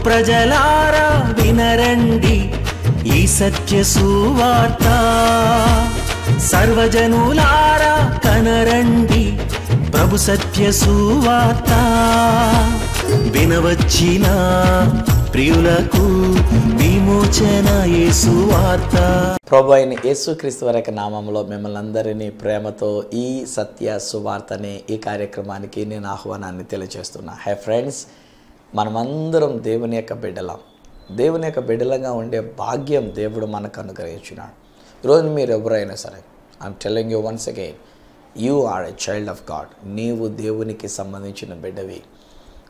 ప్రజలారా వినరండి ఈ సత్య సువార్త, సర్వజనులారా కనరండి ప్రభు సత్య సువార్త. వినవచ్చిన ప్రియులకు విమోచన యేసు వార్త. ప్రభు అయిన యేసుక్రీస్తు వారి యొక్క నామంలో మిమ్మల్ని అందరినీ ప్రేమతో ఈ సత్య సువార్త అనే ఈ కార్యక్రమానికి నేను ఆహ్వానాన్ని తెలియజేస్తున్నా. హై ఫ్రెండ్స్, మనమందరం దేవుని యొక్క బిడ్డలం. దేవుని యొక్క బిడ్డలంగా ఉండే భాగ్యం దేవుడు మనకు అనుగ్రహించినాడు. ఈరోజు మీరు ఎవరైనా సరే, I'm telling you once again, you are a child of God. నీవు దేవునికి సంబంధించిన బిడ్డవి.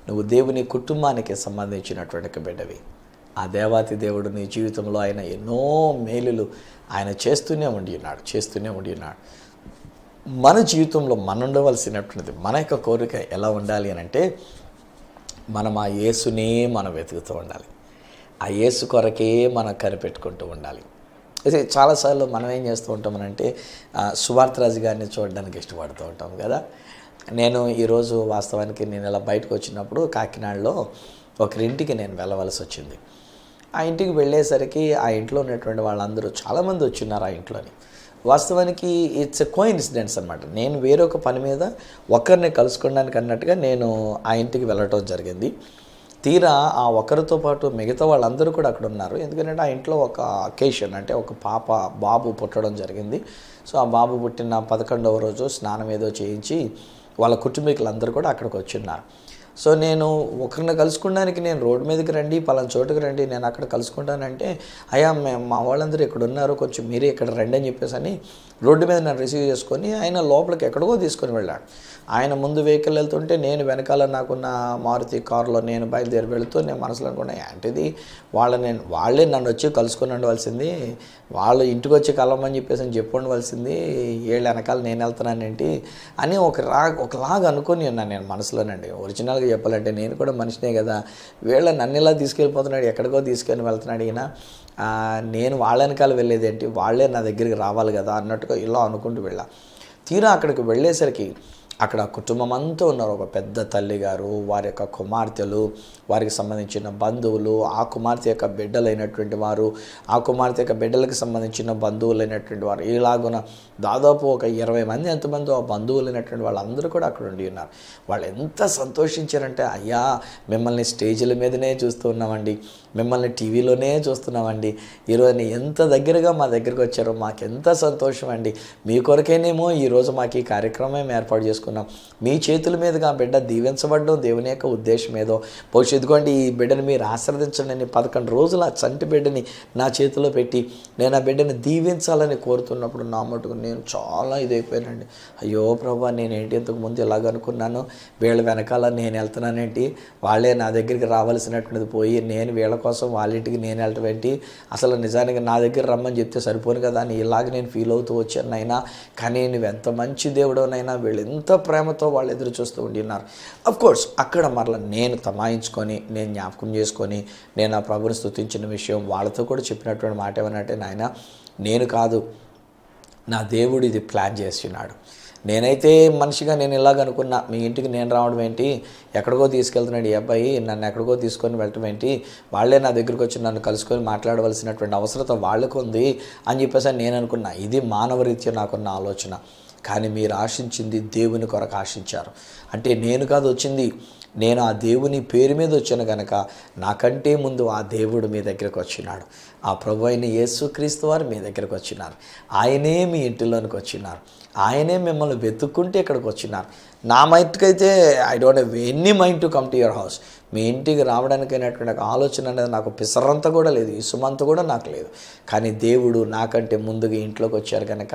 నువ్వు దేవుని కుటుంబానికి సంబంధించినటువంటి బిడ్డవి. ఆ దేవాతి దేవుడు నీ జీవితంలో ఆయన ఎన్నో మేలులు ఆయన చేస్తూనే ఉండి ఉన్నాడు. మన జీవితంలో మనం ఉండవలసినటువంటిది, మన యొక్క కోరిక ఎలా ఉండాలి అని అంటే, మనం ఆ యేసునే మనం వెతుకుతూ ఉండాలి. ఆ యేసు కొరకే మనం కనిపెట్టుకుంటూ ఉండాలి. అయితే చాలాసార్లు మనం ఏం చేస్తూ ఉంటామనంటే, సువార్తరాజు గారిని చూడడానికి ఇష్టపడుతూ ఉంటాం కదా. నేను ఈరోజు వాస్తవానికి నేను ఇలా బయటకు వచ్చినప్పుడు కాకినాడలో ఒకరింటికి నేను వెళ్ళవలసి వచ్చింది. ఆ ఇంటికి వెళ్ళేసరికి ఆ ఇంట్లో ఉన్నటువంటి వాళ్ళందరూ చాలామంది వచ్చిన్నారు ఆ ఇంట్లోని. వాస్తవానికి ఇట్స్ ఎ కోఇన్సిడెన్స్ అనమాట. నేను వేరొక పని మీద ఒకరిని కలుసుకోవడానికి అన్నట్టుగా నేను ఆ ఇంటికి వెళ్ళటం జరిగింది. తీరా ఆ ఒకరితో పాటు మిగతా వాళ్ళందరూ కూడా అక్కడ ఉన్నారు. ఎందుకంటే ఆ ఇంట్లో ఒక అకేషన్, అంటే ఒక బాబు పుట్టడం జరిగింది. సో ఆ బాబు పుట్టిన 11వ రోజు స్నానం ఏదో చేయించి వాళ్ళ కుటుంబీకులందరూ కూడా అక్కడికి వచ్చిన్నారు. సో నేను ఒకరిని కలుసుకోవడానికి నేను రోడ్డు మీదకి రండి, పలానా చోటుకి రండి, నేను అక్కడ కలుసుకుంటానంటే, అయ్యా మా వాళ్ళందరూ ఇక్కడ ఉన్నారు, కొంచెం మీరే ఇక్కడ రండి అని చెప్పేసి అని రోడ్డు మీద నన్ను రిసీవ్ చేసుకొని ఆయన లోపలికి ఎక్కడికో తీసుకొని వెళ్ళాడు. ఆయన ముందు వెహికల్ వెళ్తుంటే నేను వెనకాల నాకున్న మారుతి కారులో నేను బయలుదేరి వెళుతూ నేను మనసులో అనుకున్నా, ఏంటిది వాళ్ళే నన్ను వచ్చి కలుసుకొని ఉండవలసింది, వాళ్ళు ఇంటికి వచ్చి కలవమని చెప్పేసి అని చెప్పి ఉండవలసింది, ఏళ్ళ వెనకాల నేను వెళ్తున్నానేంటి అని ఒకలాగా అనుకొని ఉన్నాను నేను మనసులోనండి. ఒరిజినల్గా చెప్పాలంటే నేను కూడా మనిషినే కదా, నన్ను ఇలా తీసుకెళ్ళిపోతున్నాడు, ఎక్కడికో తీసుకొని వెళ్తున్నాడు ఈయన, నేను వాళ్ళ వెనకాల వెళ్ళేదేంటి, వాళ్ళే నా దగ్గరికి రావాలి కదా అన్నట్టుగా ఇలా అనుకుంటూ వెళ్ళా. తీరా అక్కడికి వెళ్ళేసరికి అక్కడ కుటుంబం అంతా ఉన్నారు. ఒక పెద్ద తల్లి గారు, వారి యొక్క కుమార్తెలు, వారికి సంబంధించిన బంధువులు, ఆ కుమార్తె యొక్క బిడ్డలైనటువంటి వారు, ఆ కుమార్తె యొక్క బిడ్డలకు సంబంధించిన బంధువులైనటువంటి వారు, ఇలాగున దాదాపు ఒక 20 మంది ఎంతమంది ఆ బంధువులైనటువంటి వాళ్ళందరూ కూడా అక్కడ ఉండి ఉన్నారు. వాళ్ళు ఎంత సంతోషించారంటే, అయ్యా మిమ్మల్ని స్టేజీల మీదనే చూస్తూ ఉన్నామండి, మిమ్మల్ని టీవీలోనే చూస్తున్నామండి, ఈరోజు ఎంత దగ్గరగా మా దగ్గరికి వచ్చారో మాకెంత సంతోషం అండి, మీ కొరకేనేమో ఈరోజు మాకు ఈ కార్యక్రమం ఏర్పాటు చేసుకున్నాం, మీ చేతుల మీదుగా బిడ్డ దీవించబడడం దేవుని యొక్క ఉద్దేశం ఏదో, ఇదిగోండి ఈ బిడ్డని మీరు ఆశీర్వదించండి అని 11 రోజులు ఆ చంటి బిడ్డని నా చేతిలో పెట్టి నేను ఆ బిడ్డని దీవించాలని కోరుతున్నప్పుడు నా మటుకు నేను చాలా ఇదైపోయానండి. అయ్యో ప్రభా, నేనేంటి ఇంతకుముందు ఇలాగ అనుకున్నాను, వీళ్ళ వెనకాల నేను వెళ్తున్నానేంటి, వాళ్ళే నా దగ్గరికి రావాల్సినటువంటిది పోయి నేను వీళ్ళ కోసం వాళ్ళ ఇంటికి నేను వెళ్ళటం ఏంటి, అసలు నిజానికి నా దగ్గర రమ్మని చెప్తే సరిపోను కదా అని ఇలాగ నేను ఫీల్ అవుతూ వచ్చాను అయినా. కానీ నువ్వు ఎంత మంచి దేవుడోనైనా, వీళ్ళు ఎంత ప్రేమతో వాళ్ళు ఎదురు చూస్తూ ఉండిన్నారు. అఫ్కోర్స్ అక్కడ మరలా నేను తమాయించుకొని, నేను జ్ఞాపకం చేసుకొని, నేను ఆ ప్రభుని స్తుతించిన విషయం వాళ్ళతో కూడా చెప్పినటువంటి మాట ఏమనంటే, నాయన నేను కాదు, నా దేవుడు ఇది ప్లాన్ చేస్తున్నాడు. నేనైతే మనిషిగా నేను ఇలాగ అనుకున్నా, మీ ఇంటికి నేను రావడం ఏంటి, ఎక్కడికో తీసుకెళ్తున్నాడు ఈ అబ్బాయి, నన్ను ఎక్కడికో తీసుకొని వెళ్ళటం ఏంటి, వాళ్ళే నా దగ్గరికి వచ్చి నన్ను కలుసుకొని మాట్లాడవలసినటువంటి అవసరత వాళ్ళకు ఉంది అని చెప్పేసి నేను అనుకున్నా. ఇది మానవరీత్యా నాకున్న ఆలోచన. కానీ మీరు ఆశించింది దేవుని కొరకు ఆశించారు. అంటే నేను కాదు వచ్చింది, నేను ఆ దేవుని పేరు మీద వచ్చాను కనుక నాకంటే ముందు ఆ దేవుడు మీ దగ్గరకు వచ్చినాడు. ఆ ప్రభు అయిన యేసుక్రీస్తు వారు మీ దగ్గరకు వచ్చినారు. ఆయనే మీ ఇంటిలోనికి వచ్చినారు. ఆయనే మిమ్మల్ని వెతుక్కుంటే ఇక్కడికి వచ్చినారు. నా మైండ్కైతే I don't have any mind to come to your house. మీ ఇంటికి రావడానికైనటువంటి ఆలోచన అనేది నాకు పిసరంతా కూడా లేదు, ఇసుమంతా కూడా నాకు లేదు. కానీ దేవుడు నాకంటే ముందుగా ఇంట్లోకి వచ్చారు కనుక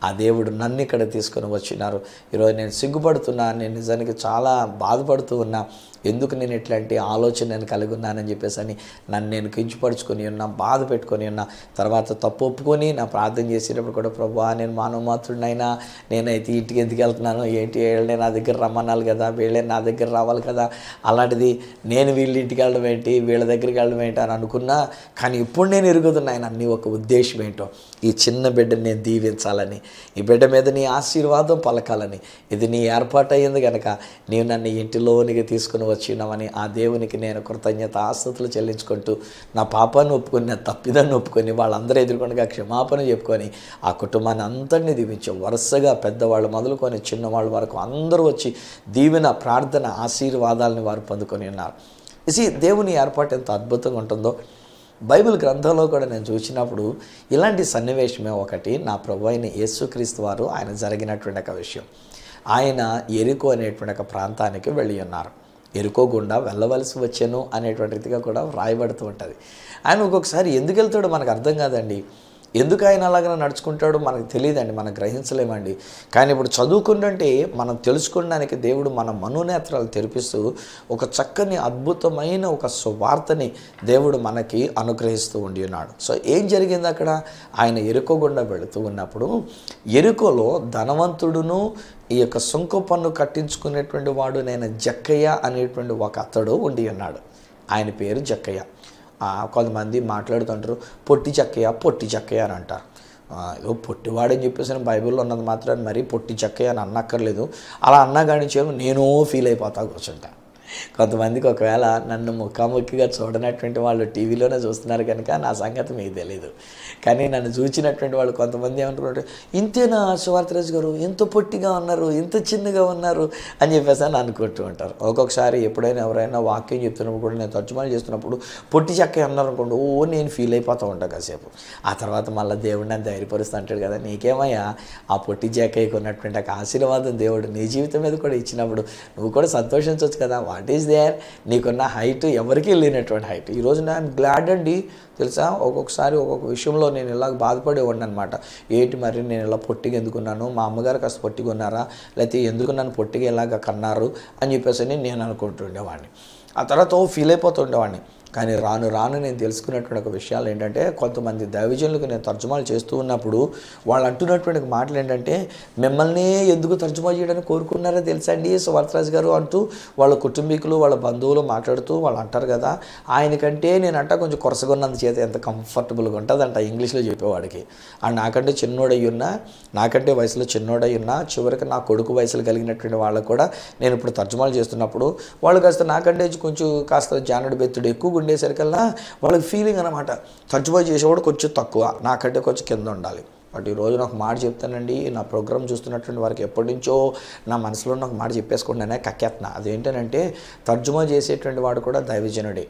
ఆ దేవుడు నన్ను ఇక్కడ తీసుకొని వచ్చినారు. ఈరోజు నేను సిగ్గుపడుతున్నా, నేను నిజానికి చాలా బాధపడుతూ ఉన్నా. ఎందుకు నేను ఇట్లాంటి ఆలోచన నేను కలిగి ఉన్నానని చెప్పేసి అని నన్ను నేను కించపరుచుకొని ఉన్నా, బాధ పెట్టుకొని ఉన్నా. తర్వాత తప్పు ఒప్పుకొని నా ప్రార్థన చేసేటప్పుడు కూడా, ప్రభువా నేను మానవ మాత్రుడినైనా, నేనైతే ఇంటికి ఎందుకు వెళ్తున్నాను ఏంటి, వీళ్ళే నా దగ్గర రమ్మనాలి కదా, వీళ్ళే నా దగ్గర రావాలి కదా, అలాంటిది నేను వీళ్ళ ఇంటికి వెళ్ళడం ఏంటి, వీళ్ళ దగ్గరికి వెళ్ళడం ఏంటి అని అనుకున్నా. కానీ ఇప్పుడు నేను ఎరుగుతున్నాను నీ ఒక ఉద్దేశం ఏంటో, ఈ చిన్న బిడ్డని నేను దీవించాలని, ఈ బిడ్డ మీద నీ ఆశీర్వాదం పలకాలని, ఇది నీ ఏర్పాటు అయ్యింది కనుక నీవు నన్ను ఇంటిలోనికి తీసుకుని వచ్చినామని ఆ దేవునికి నేను కృతజ్ఞతాస్తుతులు చెల్లించుకుంటూ నా పాపాన్ని ఒప్పుకొని నా తప్పిదాన్ని ఒప్పుకొని వాళ్ళందరూ ఎదుర్కొనగా క్షమాపణ చెప్పుకొని ఆ కుటుంబాన్ని అంతటినీ దీవించాం. వరుసగా పెద్దవాళ్ళు మొదలుకొని చిన్నవాళ్ళ వరకు అందరూ వచ్చి దీవెన, ప్రార్థన, ఆశీర్వాదాలని వారు పొందుకొని ఉన్నారు. దేవుని ఏర్పాటు ఎంత అద్భుతంగా ఉంటుందో బైబిల్ గ్రంథంలో కూడా నేను చూసినప్పుడు ఇలాంటి సన్నివేశమే ఒకటి. నా ప్రభు అయిన యేసుక్రీస్తు వారు ఆయన జరిగినటువంటి ఒక విషయం. ఆయన ఎరికో అనేటువంటి ఒక ప్రాంతానికి వెళ్ళి ఉన్నారు. ఎరికో గుండా వెళ్ళవలసి వచ్చాను అనేటువంటి రీతిగా కూడా వ్రాయబడుతూ ఉంటుంది. ఆయన ఒక్కొక్కసారి ఎందుకు వెళ్తాడో మనకు అర్థం కాదండి. ఎందుకు ఆయన అలాగ నడుచుకుంటాడో మనకు తెలియదండి, మనం గ్రహించలేమండి. కానీ ఇప్పుడు చదువుకుంటుంటే మనం తెలుసుకోవడానికి దేవుడు మన మనోనేత్రాలు తెరిపిస్తూ ఒక చక్కని అద్భుతమైన ఒక సువార్తని దేవుడు మనకి అనుగ్రహిస్తూ ఉండి ఉన్నాడు. సో ఏం జరిగింది అక్కడ? ఆయన ఎరుకో గుండా వెళుతూ ఉన్నప్పుడు ఎరుకోలో ధనవంతుడును ఈ యొక్క సుంక పన్ను కట్టించుకునేటువంటి వాడు నేను జక్కయ్య అనేటువంటి ఒక అతడు ఉండి ఉన్నాడు. ఆయన పేరు జక్కయ్య. కొంతమంది మాట్లాడుతుంటారు పొట్టి చెక్కయ్య అని అంటారు. ఏదో పొట్టివాడని చెప్పేసి బైబిల్లో ఉన్నది మాత్రం మరీ పొట్టి చెక్కయ్య అని అన్నక్కర్లేదు. అలా అన్నా కానీ నేను ఫీల్ అయిపోతా కూర్చుంటా. కొంతమందికి ఒకవేళ నన్ను ముఖాముఖిగా చూడనటువంటి వాళ్ళు టీవీలోనే చూస్తున్నారు కనుక నా సంగతి మీకు తెలీదు. కానీ నన్ను చూసినటువంటి వాళ్ళు కొంతమంది ఏమంటున్నారు, ఇంతేనా సువార్తరాజు గారు, ఎంత పొట్టిగా ఉన్నారు, ఇంత చిన్నగా ఉన్నారు అని చెప్పేసి అని అనుకుంటూ ఉంటారు. ఒక్కొక్కసారి ఎప్పుడైనా ఎవరైనా వాక్యం చెప్తున్నప్పుడు కూడా నేను తర్జుమా చేస్తున్నప్పుడు పొట్టి చెక్క అన్నారు అనుకోండి, నేను ఫీల్ అయిపోతూ ఉంటాను కాసేపు. ఆ తర్వాత మళ్ళీ దేవుడు నన్ను ధైర్యపరుస్తూ అంటాడు కదా, నీకేమయ్యా ఆ పొట్టి చెక్కయ్యకు ఉన్నటువంటి ఒక ఆశీర్వాదం దేవుడు నీ జీవితం మీద కూడా ఇచ్చినప్పుడు నువ్వు కూడా సంతోషించవచ్చు కదా. What is there? నీకున్న హైట్ ఎవరికి వెళ్ళినటువంటి హైట్. ఈరోజు నేను గ్లాడ్ అండి, తెలుసా. ఒక్కొక్కసారి ఒక్కొక్క విషయంలో నేను ఇలాగ బాధపడేవాడిని అనమాట. ఏంటి మరి నేను ఇలా పొట్టిగా ఎందుకున్నాను, మా అమ్మగారు కాస్త పొట్టిగా ఉన్నారా, లేకపోతే ఎందుకు నన్ను పొట్టిగా ఇలాగ కన్నారు అని చెప్పేసి నేను అనుకుంటుండేవాడిని. ఆ తర్వాత ఫీల్ అయిపోతుండేవాడిని. కానీ రాను రాను నేను తెలుసుకున్నటువంటి ఒక విషయాలు ఏంటంటే, కొంతమంది దైవజనులకు నేను తర్జుమాలు చేస్తూ ఉన్నప్పుడు వాళ్ళు అంటున్నటువంటి మాటలు ఏంటంటే, మిమ్మల్ని ఎందుకు తర్జుమా చేయడానికి కోరుకున్నారో తెలుసా అండి సువార్తరాజు గారు అంటూ వాళ్ళ కుటుంబీకులు వాళ్ళ బంధువులు మాట్లాడుతూ వాళ్ళు అంటారు కదా, ఆయనకంటే నేనంట కొంచెం కొరసగా ఉన్నందు చేత ఎంత కంఫర్టబుల్గా ఉంటుందంట ఇంగ్లీష్లో చెప్పేవాడికి. అండ్ నాకంటే చిన్నోడయ్యున్నా, నాకంటే వయసులో చిన్నోడయ్యున్నా, చివరికి నా కొడుకు వయసులో కలిగినటువంటి వాళ్ళకు కూడా నేను ఇప్పుడు తర్జుమాలు చేస్తున్నప్పుడు వాళ్ళు కాస్త నాకంటే కొంచెం కాస్త జానడు బెత్తుడు ఎక్కువ ఉండేసరికల్లా వాళ్ళకి ఫీలింగ్ అనమాట, తర్జుమా చేసేవాడు కొంచెం తక్కువ, నాకంటే కొంచెం కింద ఉండాలి. బట్ ఈరోజు నాకు మాట చెప్తానండి, నా ప్రోగ్రామ్ చూస్తున్నటువంటి వారికి ఎప్పటి నుంచో నా మనసులో నాకు మాట చెప్పేసుకుంటానే కక్కేస్తున్నా. అదేంటనంటే, తర్జుమా చేసేటువంటి వాడు కూడా దైవజనుడే.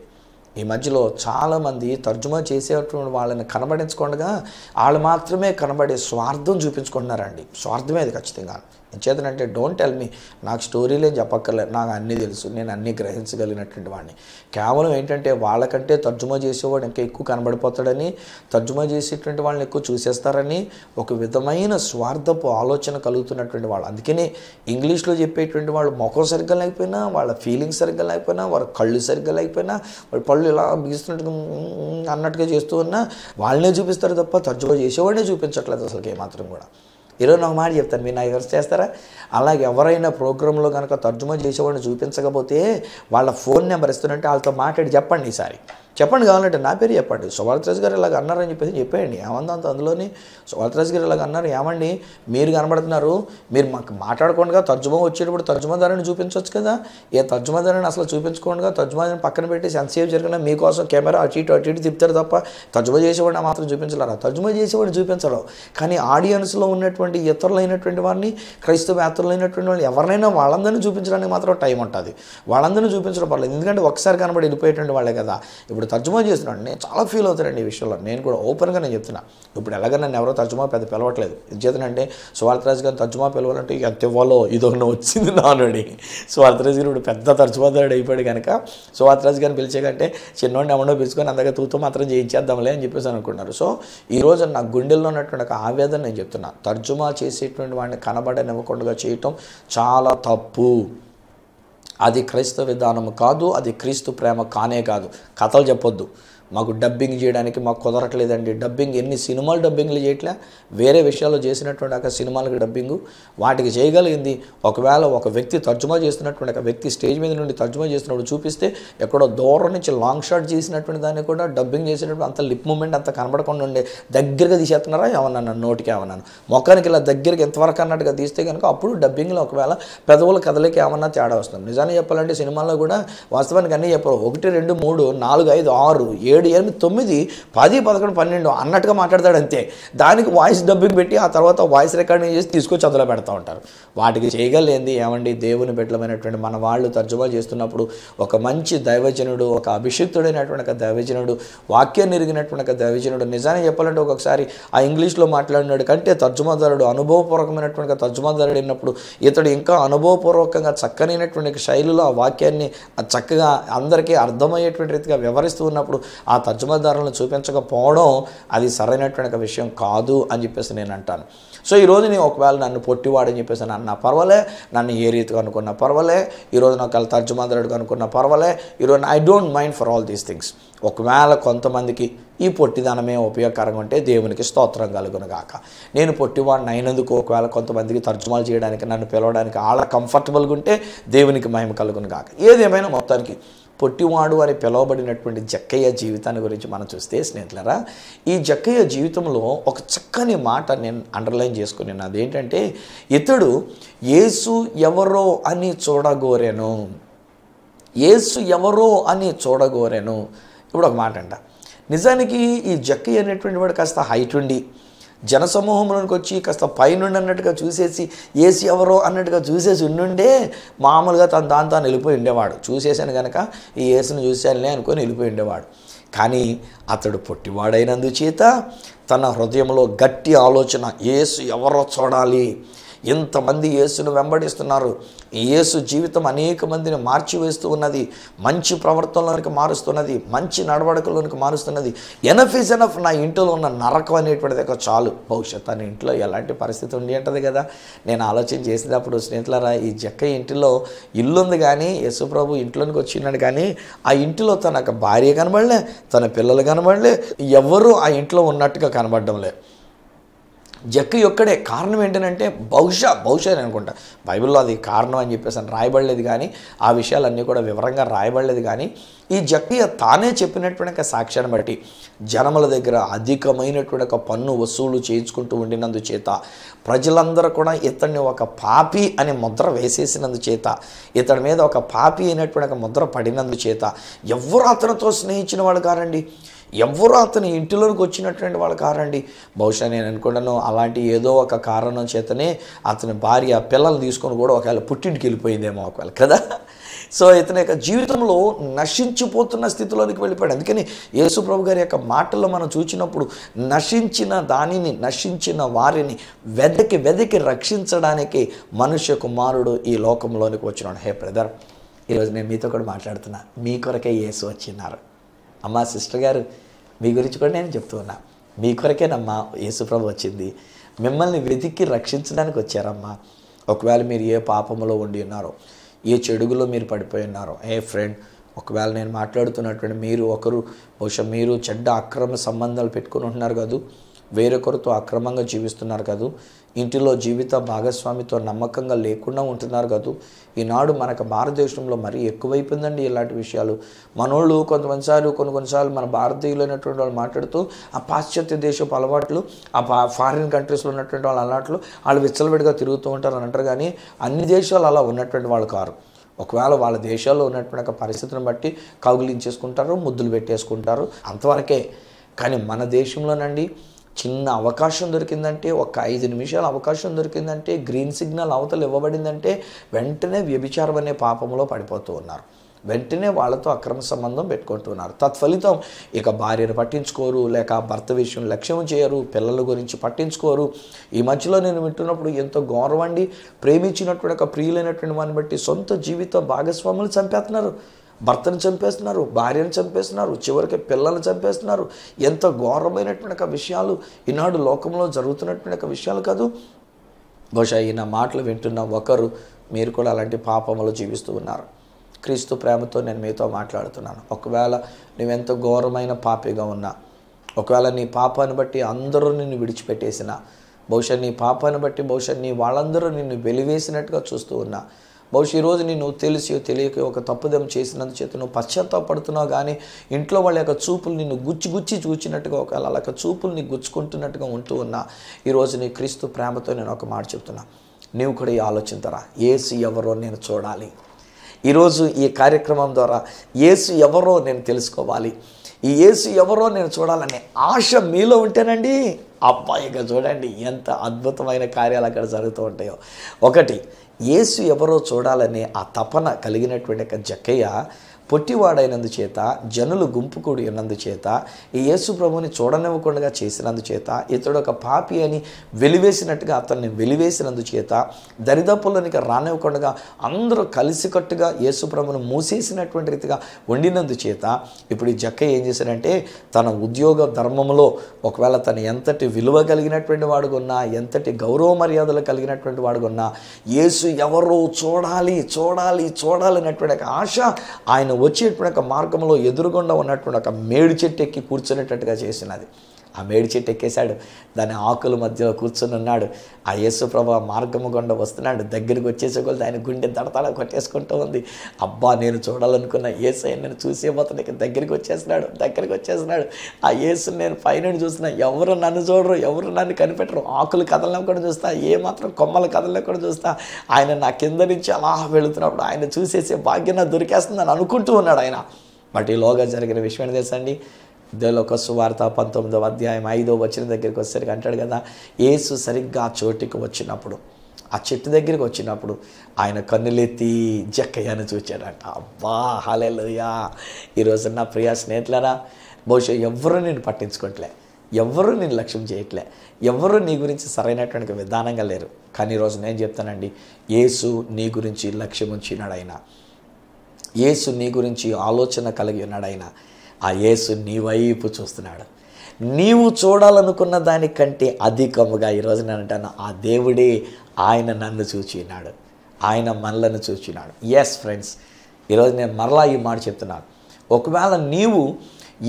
ఈ మధ్యలో చాలామంది తర్జుమా చేసేటువంటి వాళ్ళని కనబడించకుండా వాళ్ళు మాత్రమే కనబడే స్వార్థం చూపించుకుంటున్నారండి. స్వార్థమే అది ఖచ్చితంగా. ఎంచేతనంటే డోంట్ టెల్ మీ, నాకు స్టోరీలు ఏం చెప్పక్కర్లేదు, నాకు అన్నీ తెలుసు, నేను అన్నీ గ్రహించగలిగినటువంటి వాడిని. కేవలం ఏంటంటే వాళ్ళకంటే తర్జుమా చేసేవాడు ఇంకా ఎక్కువ కనబడిపోతాడని, తర్జుమా చేసేటువంటి వాళ్ళని ఎక్కువ చూసేస్తారని ఒక విధమైన స్వార్థపు ఆలోచన కలుగుతున్నటువంటి వాళ్ళు. అందుకని ఇంగ్లీష్లో చెప్పేటువంటి వాళ్ళు ముఖం సరిగ్గా లేకపోయినా, వాళ్ళ ఫీలింగ్స్ సరిగ్గా లేకపోయినా, వాళ్ళ కళ్ళు సరిగ్గా లేకపోయినా, వాళ్ళ పళ్ళు ఇలా బిగిస్తున్నట్టుగా అన్నట్టుగా చేస్తూ ఉన్నా వాళ్ళనే చూపిస్తారు తప్ప తర్జుమా చేసేవాడినే చూపించట్లేదు అసలు ఏమాత్రం కూడా. ఈరోజు నాకు మాట చెప్తాను, మీరు నాకు ఎవరు చేస్తారా? అలాగే ఎవరైనా ప్రోగ్రాంలో కనుక తర్జుమా చేసేవాడిని చూపించకపోతే వాళ్ళ ఫోన్ నెంబర్ ఇస్తున్నట్టే వాళ్ళతో మాట్లాడి చెప్పండి, ఈసారి చెప్పండి, కావాలంటే నా పేరు చెప్పండి, సువార్తరాజు గారు ఇలాగ అన్నారని చెప్పేసి చెప్పేయండి. ఏమందా అంత అందులోని సువార్తరాజు గారు ఇలాగ అన్నారు, ఏమండి మీరు కనబడుతున్నారు, మీరు మాకు మాట్లాడకుండా తర్జుమా వచ్చేటప్పుడు తర్జుమాదారుని చూపించవచ్చు కదా. ఏ తర్జుమాదారుని అసలు చూపించుకోండిగా, తర్జుమాదారుని పక్కన పెట్టేసి ఎంతసేపు జరిగినా మీకోసం కెమెరా అటు ఇటు తిప్పుతారు తప్ప తర్జుమా చేసేవాడిని మాత్రం చూపించలేరా? తర్జుమా చేసేవాడిని చూపించడం. కానీ ఆడియన్స్లో ఉన్నటువంటి ఇతరులైనటువంటి వారిని, క్రైస్తవేత్తరులైనటువంటి వాళ్ళు ఎవరినైనా వాళ్ళందరినీ చూపించడానికి మాత్రం టైం ఉంటుంది. వాళ్ళందరినీ చూపించడం పర్లేదు, ఎందుకంటే ఒకసారి కనబడి వెళ్ళిపోయేటువంటి వాళ్ళే కదా. ఇప్పుడు తర్జుమా చేస్తున్నాడు, నేను చాలా ఫీల్ అవుతానండి ఈ విషయంలో. నేను కూడా ఓపెన్గా నేను చెప్తున్నా, ఇప్పుడు ఎలాగ నన్ను ఎవరో తర్జుమా పెద్ద పిలవట్లేదు. చేతనంటే సువార్తరాజు గారు తర్జుమా పిలవాలంటే ఎంత ఇవ్వాలో ఇదొక వచ్చింది నానుడి. సువార్తరాజు గారు ఇప్పుడు పెద్ద తర్జుమాదారుడు అయిపోయాడు కనుక సువార్తరాజు గారిని పిలిచేకంటే చిన్నోడిని ఎవడో పిలుచుకొని అందరికీ తూతో మాత్రం చేయించేద్దాంలే అని చెప్పేసి అనుకుంటున్నారు. సో ఈరోజు నా గుండెల్లో ఉన్నటువంటి ఒక ఆవేదన నేను చెప్తున్నా, తర్జుమా చేసేటువంటి వాడిని కనబడనివ్వకుండా చేయటం చాలా తప్పు. అది క్రైస్తవ విధానం కాదు, అది క్రీస్తు ప్రేమ కానే కాదు. కథలు చెప్పొద్దు, మాకు డబ్బింగ్ చేయడానికి మాకు కుదరట్లేదండి. డబ్బింగ్ ఎన్ని సినిమాలు డబ్బింగ్లు చేయట్లే, వేరే విషయాల్లో చేసినటువంటి ఒక సినిమాలకు డబ్బింగు వాటికి చేయగలిగింది. ఒకవేళ ఒక వ్యక్తి తర్జుమా చేస్తున్నటువంటి ఒక వ్యక్తి స్టేజ్ మీద నుండి తర్జుమా చేస్తున్నప్పుడు చూపిస్తే ఎక్కడో దూరం నుంచి లాంగ్ షాట్ చేసినటువంటి దాన్ని కూడా డబ్బింగ్ చేసినప్పుడు అంత లిప్ మూమెంట్ అంత కనబడకుండా ఉండే దగ్గరగా తీసేస్తున్నారా ఏమన్నా నోటికి ఏమన్నాను మొక్కనికి ఇలా దగ్గరికి ఎంతవరకు అన్నట్టుగా తీస్తే కనుక అప్పుడు డబ్బింగ్లో ఒకవేళ పెదవుల కథలకి ఏమన్నా తేడా వస్తుంది. నిజాన్ని చెప్పాలంటే సినిమాల్లో కూడా వాస్తవానికి అన్నీ చెప్పరు. 1, 2, 3, 4, 5, 6, 7, 8, 9, 10, 11, 12 అన్నట్టుగా మాట్లాడతాడు అంతే. దానికి వాయిస్ డబ్బింగ్ పెట్టి ఆ తర్వాత వాయిస్ రికార్డింగ్ చేసి తీసుకొచ్చి అందులో పెడతా ఉంటారు. వాటికి చేయగలిగింది ఏమండి, దేవుని బిడ్డలమైనటువంటి మన వాళ్ళు తర్జుమా చేస్తున్నప్పుడు ఒక మంచి దైవజనుడు, ఒక అభిషిక్తుడైనటువంటి ఒక దైవజనుడు, వాక్యాన్ని ఎరిగినటువంటి ఒక దైవజనుడు, నిజాన్ని చెప్పాలంటే ఒక్కొక్కసారి ఆ ఇంగ్లీష్లో మాట్లాడినాడు కంటే తర్జుమాదారుడు అనుభవపూర్వకమైనటువంటి తర్జుమాదారుడు అయినప్పుడు ఇతడు ఇంకా అనుభవపూర్వకంగా చక్కనైనటువంటి శైలిలో ఆ వాక్యాన్ని చక్కగా అందరికీ అర్థమయ్యేటువంటి రీతిగా వివరిస్తూ ఉన్నప్పుడు ఆ తర్జుమాదారులను చూపించకపోవడం అది సరైనటువంటి విషయం కాదు అని చెప్పేసి నేను అంటాను. సో ఈరోజు నేను ఒకవేళ నన్ను పొట్టివాడని చెప్పేసి అన్నా పర్వాలే, నన్ను ఏ రీతిగా అనుకున్నా పర్వాలే, ఈరోజు నాకు తర్జుమాదారుడు అనుకున్నా పర్వాలే, ఈరోజు I don't mind for all these things. ఒకవేళ కొంతమందికి ఈ పొట్టిదనమే ఉపయోగకరంగా ఉంటే దేవునికి స్తోత్రం కలుగును గాక. నేను పొట్టివాడిని అయినందుకు ఒకవేళ కొంతమందికి తర్జుమాలు చేయడానికి నన్ను పిలవడానికి వాళ్ళ కంఫర్టబుల్గా ఉంటే దేవునికి మహిమ కలుగును గాక. ఏదేమైనా మొత్తానికి పొట్టివాడు అని పిలువబడినటువంటి జక్కయ్య జీవితాన్ని గురించి మనం చూస్తే స్నేహితులారా, ఈ జక్కయ్య జీవితంలో ఒక చక్కని మాట నేను అండర్లైన్ చేసుకున్నాను. అదేంటంటే ఇతడు యేసు ఎవరో అని చూడగోరెను. యేసు ఎవరో అని చూడగోరెను. ఇప్పుడు ఒక మాట అంట, నిజానికి ఈ జక్కయ్య అనేటువంటి వాడు కాస్త హైట్ ఉండి జనసమూహంలోనికి వచ్చి కాస్త పైనుండి అన్నట్టుగా చూసేసి ఏసి ఎవరో అన్నట్టుగా చూసేసి ఉండుండే మామూలుగా దాంతో వెళ్ళిపోయి ఉండేవాడు. చూసేసాను కనుక ఈ ఏసుని చూశానులే అనుకొని వెళ్ళిపోయి ఉండేవాడు. కానీ అతడు పొట్టివాడైనందుచేత తన హృదయంలో గట్టి ఆలోచన, యేసు ఎవరో చూడాలి, ఎంతమంది యేసును వెంబడిస్తున్నారు, యేసు జీవితం అనేక మందిని మార్చివేస్తూ ఉన్నది, మంచి ప్రవర్తనలోనికి మారుస్తున్నది, మంచి నడవడికలోనికి మారుస్తున్నది. ఎనఫ్ ఈజ్ ఎనఫ్, నా ఇంట్లో ఉన్న నరకం అనేటువంటిది ఒక చాలు. భవిష్యత్ తన ఇంట్లో ఎలాంటి పరిస్థితి ఉండి ఉంటుంది కదా. నేను ఆలోచన చేసేటప్పుడు స్నేహితులారా, ఈ జక్క ఇంటిలో ఇల్లు ఉంది కానీ యేసుప్రభు ఇంట్లోనికి వచ్చినాడు కానీ ఆ ఇంటిలో తన భార్య కనబడలే, తన పిల్లలు కనబడలే, ఎవరు ఆ ఇంట్లో ఉన్నట్టుగా కనబడడం లే. జక్క ఒక్కడే. కారణం ఏంటంటే బహుశా నేను అనుకుంటా బైబిల్లో అది కారణం అని చెప్పేసి అని రాయబడలేదు, కానీ ఆ విషయాలన్నీ కూడా వివరంగా రాయబడలేదు. కానీ ఈ జక్కయ్య తానే చెప్పినటువంటి సాక్ష్యాన్ని బట్టి జనముల దగ్గర అధికమైనటువంటి ఒక పన్ను వసూలు చేయించుకుంటూ ఉండినందుచేత ప్రజలందరూ కూడా ఇతడిని ఒక పాపి అని ముద్ర వేసేసినందుచేత, ఇతడి మీద ఒక పాపి అయినటువంటి ఒక ముద్ర పడినందుచేత ఎవరు అతనితో స్నేహించిన వాళ్ళు కారండి, ఎవరు అతని ఇంటిలోకి వచ్చినటువంటి వాళ్ళు కారండి. బహుశా నేను అనుకుంటాను అలాంటి ఏదో ఒక కారణం చేతనే అతని భార్య పిల్లల్ని తీసుకొని కూడా ఒకవేళ పుట్టింటికి వెళ్ళిపోయిందేమో ఒకవేళ కదా. సో ఇతని యొక్క జీవితంలో నశించిపోతున్న స్థితిలోనికి వెళ్ళిపోయాడు. అందుకని యేసు ప్రభు గారి యొక్క మాటల్లో మనం చూసినప్పుడు నశించిన వారిని వెదకి రక్షించడానికి మనుష్య కుమారుడు ఈ లోకంలోనికి వచ్చినాడు. హే బ్రదర్, ఈరోజు నేను మీతో కూడా మాట్లాడుతున్నా, మీ కొరకే యేసు వచ్చినారు. అమ్మా సిస్టర్ గారు, మీ గురించి కూడా నేను చెప్తూ ఉన్నా, మీ కొరకేనమ్మా యేసుప్రభు వచ్చింది, మిమ్మల్ని వెతికి రక్షించడానికి వచ్చారమ్మా. ఒకవేళ మీరు ఏ పాపములో ఉండి ఉన్నారో, ఏ చెడుగులో మీరు పడిపోయి ఉన్నారో, ఏ ఫ్రెండ్, ఒకవేళ నేను మాట్లాడుతున్నటువంటి మీరు ఒకరు బహుశా మీరు చెడ్డ అక్రమ సంబంధాలు పెట్టుకుని ఉంటున్నారు కాదు, వేరొకరితో అక్రమంగా జీవిస్తున్నారు కాదు, ఇంటిలో జీవిత భాగస్వామితో నమ్మకంగా లేకుండా ఉంటున్నారు కాదు. ఈనాడు మనకు భారతదేశంలో మరీ ఎక్కువైపోయిందండి ఇలాంటి విషయాలు. మనోళ్ళు కొన్నిసార్లు మన భారతీయులైనటువంటి వాళ్ళు మాట్లాడుతూ ఆ పాశ్చాత్య దేశపు అలవాట్లు, ఆ ఫారిన్ కంట్రీస్లో ఉన్నటువంటి వాళ్ళ అలవాట్లు వాళ్ళు విచ్చలవిడిగా తిరుగుతూ ఉంటారు అని అంటారు. కానీ అన్ని దేశాలు అలా ఉన్నటువంటి వాళ్ళు కారు. ఒకవేళ వాళ్ళ దేశాల్లో ఉన్నటువంటి ఒక పరిస్థితిని బట్టి కౌగిలించేసుకుంటారు, ముద్దులు పెట్టేసుకుంటారు, అంతవరకే. కానీ మన దేశంలోనండి చిన్న అవకాశం దొరికిందంటే, ఒక 5 నిమిషాల అవకాశం దొరికిందంటే, గ్రీన్ సిగ్నల్ అవతల ఇవ్వబడిందంటే వెంటనే వ్యభిచారం అనే పాపంలో పడిపోతూ ఉన్నారు. వెంటనే వాళ్ళతో అక్రమ సంబంధం పెట్టుకుంటున్నారు. తత్ఫలితం ఇక భార్యను పట్టించుకోరు, లేక భర్త విషయం లక్ష్యం చేయరు, పిల్లల గురించి పట్టించుకోరు. ఈ మధ్యలో నేను వింటున్నప్పుడు ఎంతో గౌరవం అండి, ప్రేమించినటువంటి ఒక ప్రియులైనటువంటి వారిని బట్టి సొంత జీవిత భాగస్వాములు చంపేస్తున్నారు, భర్తను చంపేస్తున్నారు, భార్యను చంపేస్తున్నారు, చివరికి పిల్లల్ని చంపేస్తున్నారు. ఎంత ఘోరమైనటువంటి విషయాలు ఈనాడు లోకంలో జరుగుతున్నటువంటి విషయాలు కాదు. బహుశా ఈయన మాటలు వింటున్న ఒకరు మీరు కూడా అలాంటి పాపములు జీవిస్తూ ఉన్నారు. క్రీస్తు ప్రేమతో నేను మీతో మాట్లాడుతున్నాను. ఒకవేళ నువ్వెంత ఘోరమైన పాపిగా ఉన్నా, ఒకవేళ నీ పాపాన్ని బట్టి అందరూ నిన్ను విడిచిపెట్టేసినా, బహుశా నీ పాపాన్ని బట్టి బహుశా నీ వాళ్ళందరూ నిన్ను వెలివేసినట్టుగా చూస్తూ ఉన్నా, బహుశా ఈరోజు నేను తెలిసి తెలియక ఒక తప్పుదం చేసినందు చేత నువ్వు పశ్చాత్తాపడుతున్నావు, కానీ ఇంట్లో వాళ్ళ యొక్క చూపులు నిన్ను గుచ్చి చూచినట్టుగా, ఒకవేళ వాళ్ళ యొక్క చూపులు నీ గుచ్చుకుంటున్నట్టుగా ఉంటూ ఉన్నా, ఈరోజు నీ క్రీస్తు ప్రేమతో నేను ఒక మాట చెప్తున్నా. నీవు కూడా ఈ ఆలోచించరా, యేసు ఎవరో నేను చూడాలి. ఈరోజు ఈ కార్యక్రమం ద్వారా యేసు ఎవరో నేను తెలుసుకోవాలి, ఈ యేసు ఎవరో నేను చూడాలనే ఆశ మీలో ఉంటేనండి, అబ్బాయిగా చూడండి ఎంత అద్భుతమైన కార్యాలు అక్కడ జరుగుతూ ఉంటాయో. ఒకటి, యేసు ఎవరో చూడాలనే ఆ తపన కలిగినటువంటి ఒక జక్కయ్య పొట్టివాడైనందుచేత, జనులు గుంపు కూడి ఉన్నందుచేత, ఈ యేసు ప్రభుని చూడనివ్వకుండా చేసినందుచేత, ఇతడు ఒక పాపి అని వెలివేసినట్టుగా అతన్ని వెలివేసినందుచేత, దరిదాపుల్లోనికి రానివ్వకుండా అందరూ కలిసికట్టుగా యేసు ప్రభును మూసేసినటువంటి రీతిగా వండినందుచేత, ఇప్పుడు ఈ జక్కయ్య ఏం చేశాడంటే తన ఉద్యోగ ధర్మంలో ఒకవేళ తను ఎంతటి విలువ కలిగినటువంటి వాడుకున్నా, ఎంతటి గౌరవ మర్యాదలు కలిగినటువంటి వాడుకున్నా, యేసు ఎవరో చూడాలి చూడాలి చూడాలనేటువంటి ఒక ఆశ ఆయన వచ్చేటువంటి ఒక మార్గంలో ఎదురుగుండా ఉన్నటువంటి ఒక మేడి చెట్టు ఎక్కి కూర్చునేటట్టుగా చేసినది. ఆ మేడి చెట్టు ఎక్కేశాడు, దాని ఆకుల మధ్యలో కూర్చొని ఉన్నాడు. ఆ యేసు ప్రభు మార్గము గుండా వస్తున్నాడు. దగ్గరికి వచ్చేసేకొలది ఆయన గుండె దడతడ కొట్టేసుకుంటూ ఉంది. అబ్బా, నేను చూడాలనుకున్న యేసయ్య నేను చూసేపోతానికి దగ్గరికి వచ్చేస్తున్నాడు. ఆ యేసుని నేను పైన చూస్తున్నా, ఎవరు నన్ను చూడరు, ఎవరు నన్ను కనిపెట్టరు. ఆకులు కదలను కూడా చూస్తా, ఏమాత్రం కొమ్మల కదలను కూడా చూస్తా. ఆయన నా కింద నుంచి అలా వెళుతున్నప్పుడు ఆయన చూసేసే భాగ్యం నాకు దొరికేస్తుందని అనుకుంటూ ఉన్నాడు ఆయన. బట్ ఈలోగా జరిగిన విషయం తెలుసండి. లోక సువార్త 19వ అధ్యాయం 5వ వచనం దగ్గరికి వచ్చేసరికి అంటాడు కదా, యేసు సరిగ్గా ఆ చోటికి వచ్చినప్పుడు, ఆ చెట్టు దగ్గరికి వచ్చినప్పుడు ఆయన కన్నులెత్తి జక్కయ్యను చూచాడంట. అబ్బా, హల్లెలూయా. ఈరోజు నా ప్రియ స్నేహితులారా, బహుశా ఎవరు నేను పట్టించుకోవట్లే, ఎవరు నేను లక్ష్యం చేయట్లే, ఎవరు నీ గురించి సరైనటువంటి విధానంగా లేరు. కానీ ఈరోజు నేను చెప్తానండి, యేసు నీ గురించి లక్ష్యం ఉంచినాడు. ఆయన యేసు నీ గురించి ఆలోచన కలిగి ఉన్నాడు. ఆయన ఆ యేసు నీ వైపు చూస్తున్నాడు. నీవు చూడాలనుకున్న దానికంటే అధికముగా ఈరోజు నేను అంటాను, ఆ దేవుడే ఆయన నన్ను చూచినాడు, ఆయన మనలను చూచినాడు. ఎస్ ఫ్రెండ్స్, ఈరోజు నేను మరలా ఈ మాట చెప్తున్నాను. ఒకవేళ నీవు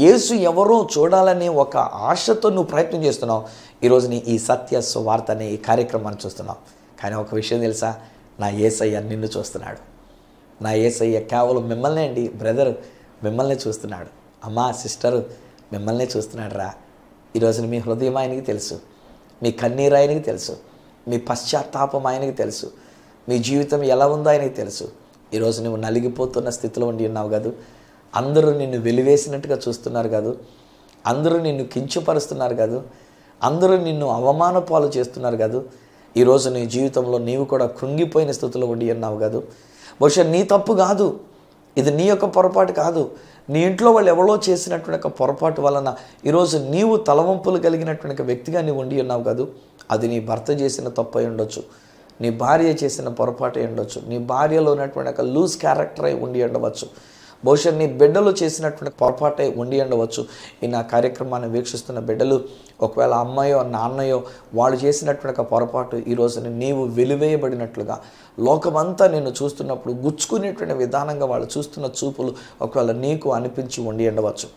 యేసు ఎవరో చూడాలనే ఒక ఆశతో నువ్వు ప్రయత్నం చేస్తున్నావు, ఈరోజు నీ ఈ సత్య సువార్త అనే ఈ కార్యక్రమాన్ని చూస్తున్నావు. కానీ ఒక విషయం తెలుసా, నా యేసయ్య నిన్ను చూస్తున్నాడు. నా యేసయ్య కేవలం మిమ్మల్నే అండి బ్రదర్, మిమ్మల్ని చూస్తున్నాడు. అమ్మా సిస్టరు, మిమ్మల్నే చూస్తున్నాడు రా. ఈరోజు మీ హృదయం ఆయనకి తెలుసు, మీ కన్నీరు ఆయనకి తెలుసు, మీ పశ్చాత్తాపం ఆయనకి తెలుసు, మీ జీవితం ఎలా ఉందో ఆయనకి తెలుసు. ఈరోజు నువ్వు నలిగిపోతున్న స్థితిలో ఉండి ఉన్నావు కాదు, అందరూ నిన్ను వెలివేసినట్టుగా చూస్తున్నారు కాదు, అందరూ నిన్ను కించపరుస్తున్నారు కాదు, అందరూ నిన్ను అవమాన పాలు చేస్తున్నారు కాదు. ఈరోజు నీ జీవితంలో నీవు కూడా కృంగిపోయిన స్థితిలో ఉండి ఉన్నావు కాదు. బహుశా నీ తప్పు కాదు, ఇది నీ యొక్క పొరపాటు కాదు, నీ ఇంట్లో వాళ్ళు ఎవరో చేసినటువంటి ఒక పొరపాటు వలన ఈరోజు నీవు తలవంపులు కలిగినటువంటి వ్యక్తిగా నీవు ఉండి ఉన్నావు కాదు. అది నీ భర్త చేసిన తప్పు అయి ఉండొచ్చు, నీ భార్య చేసిన పొరపాటు అయి ఉండొచ్చు, నీ భార్యలో ఉన్నటువంటి ఒక లూజ్ క్యారెక్టర్ అయి ఉండి ఉండవచ్చు, బహుశా నీ బిడ్డలు చేసినటువంటి పొరపాటే ఉండి ఉండవచ్చు. ఈ నా కార్యక్రమాన్ని వీక్షిస్తున్న బిడ్డలు, ఒకవేళ అమ్మాయో నాన్నయో వాళ్ళు చేసినటువంటి ఒక పొరపాటు ఈరోజు నీవు వెలివేయబడినట్లుగా లోకమంతా నిన్ను చూస్తున్నప్పుడు గుచ్చుకునేటువంటి విధానంగా వాళ్ళు చూస్తున్న చూపులు ఒకవేళ నీకు అనిపించి ఉండి ఉండవచ్చు.